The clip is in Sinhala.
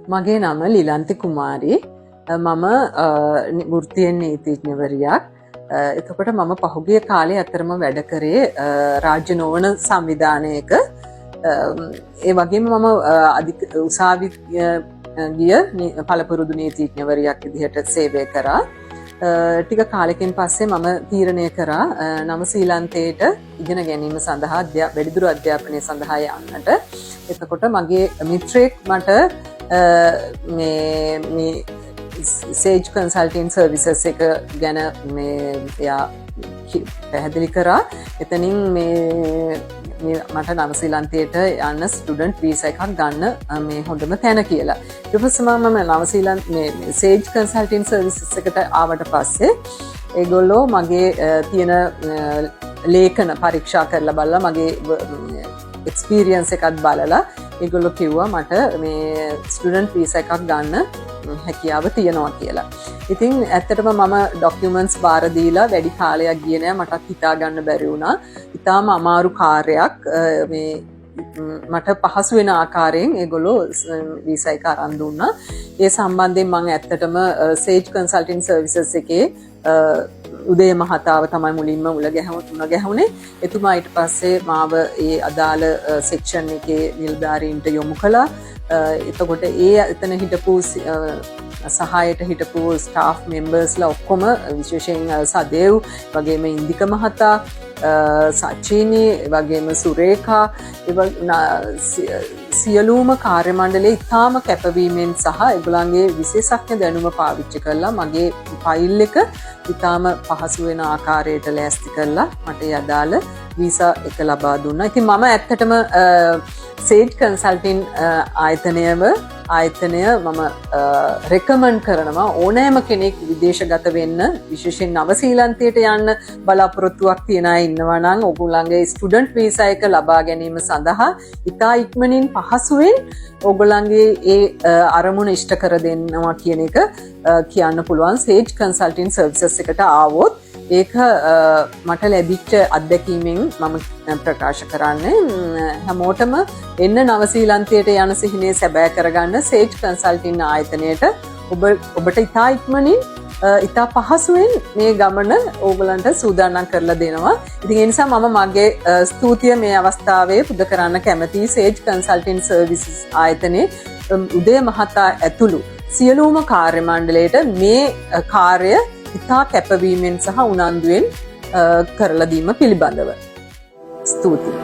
මගේ නම ලිලන්ති කුමාරි. මම වෘත්තීය නීතිඥවරියක්. එතකොට මම පහුගිය කාලේ අතරම වැඩ කරේ රාජ්‍ය නොවන සංවිධානයක. ඒ වගේම මම උසාවි ගිය පළපුරුදු නීතිඥවරියක් විදිහට සේවය කරා. ටික කාලෙකින් පස්සේ මම තීරණය කරා නවසීලන්තයට ඉගෙන ගැනීම සඳහා වැඩිදුර අධ්‍යාපනය සඳහා යන්නට. එතකොට මගේ මිත්‍රයෙක් මට මේ සේජ් කන්සල්ටින් සර්විසස් එක ගැන එයා පැහැදිලි කරා. එතනින් මට නවසීලන්තයට යන්න ස්ටුඩන්ට් වීසා එකක් ගන්න මේ හොඳම තැන කියලා. ඊට පස්සේ මම නවසීලන්ත සේජ් කන්සල්ටින් සර්විසස් එකට ආවට පස්සේ ඒගොල්ලෝ මගේ තියෙන ලේඛන පරීක්ෂා කරලා බලලා මගේ එක්ස්පීරියන්ස් එකත් බලලා ඒගොල්ලෝ කිව්වා මට මේ ස්ටුඩන්ට් වීසා එකක් ගන්න හැකියාව තියෙනවා කියලා. ඉතින් ඇත්තටම මම ඩොකියුමන්ට්ස් බාර දීලා වැඩි කාලයක් ගියේ නෑ. මටත් හිතා ගන්න බැරි වුණා. ඉතාලම අමාරු කාර්යයක්. මට පහසු වෙන ආකාරයෙන් ඒගොල්ලෝ වීසා එක අරන් දුන්නා. ඒ සම්බන්ධයෙන් මම ඇත්තටම සේජ් කන්සල්ටින් සර්විසස් එකේ උදේ මහතාව තමයි මුලින්ම මුණ ගැහුනේ. එතුමා ඊට පස්සේ මාව ඒ අදාළ සෙක්ෂන් එකේ නිලධාරීන්ට යොමු කළා. එතකොට එතන හිටපු සහායට හිටපු ස්ටාෆ් මෙම්බර්ස්ලා ඔක්කොම විශේෂයෙන් සදේව් වගේම ඉන්දික මහතා සචිනී වගේම සුරේඛා සියලුම කාර්ය මණ්ඩලයේ ඉතාම කැපවීමෙන් සහ ඒගොල්ලන්ගේ විශේෂඥ දැනුම පාවිච්චි කරලා මගේ ෆයිල් එක ඉතාම පහසු වෙන ආකාරයට ලෑස්ති කරලා මට ඒ අදාළ වීසා එක ලබා දුන්නා. ඉතින් මම ඇත්තටම සේජ් කන්සල්ටින් ආයතනය මම රෙකමන්ඩ් කරනවා ඕනෑම කෙනෙක් විදේශගත වෙන්න විශේෂයෙන් නවසීලන්තයට යන්න බලාපොරොත්තුවක් තියන අය ඉන්නවා නම් ඔයගොල්ලන්ගේ ස්ටුඩන්ට් වීසා එක ලබා ගැනීම සඳහා ඉතා ඉක්මනින් පහසුවෙන් ඔයගොල්ලන්ගේ ඒ අරමුණ ඉෂ්ට කර දෙන්නවා කියන එක කියන්න පුළුවන්. සේජ් කන්සල්ටින් සර්විසස් එකට ආවොත් ඒක මට ලැබිච්ච අත්දැකීමෙන් මම ප්‍රකාශ කරන්නේ හැමෝටම එන්න නවසීලන්තයට යන සිහිනේ සැබෑ කරගන්න සේජ් කන්සල්ටින් ආයතනයට ඔබට ඉතා ඉක්මනින් ඉතා පහසුවෙන් මේ ගමන ඕගලන්ට සූදානම් කරලා දෙනවා. ඉතින් ඒ නිසා මම මගේ ස්තුතිය මේ අවස්ථාවේ පුද කරන්න කැමතියි සේජ් කන්සල්ටින් සර්විසස් ආයතනයේ උදේ මහතා ඇතුළු සියලුම කාර්ය මණ්ඩලයට මේ කාර්ය ඉතා කැපවීමෙන් සහ උනන්දුවෙන් කරලා දීම පිළිබඳව. ස්තුතියි.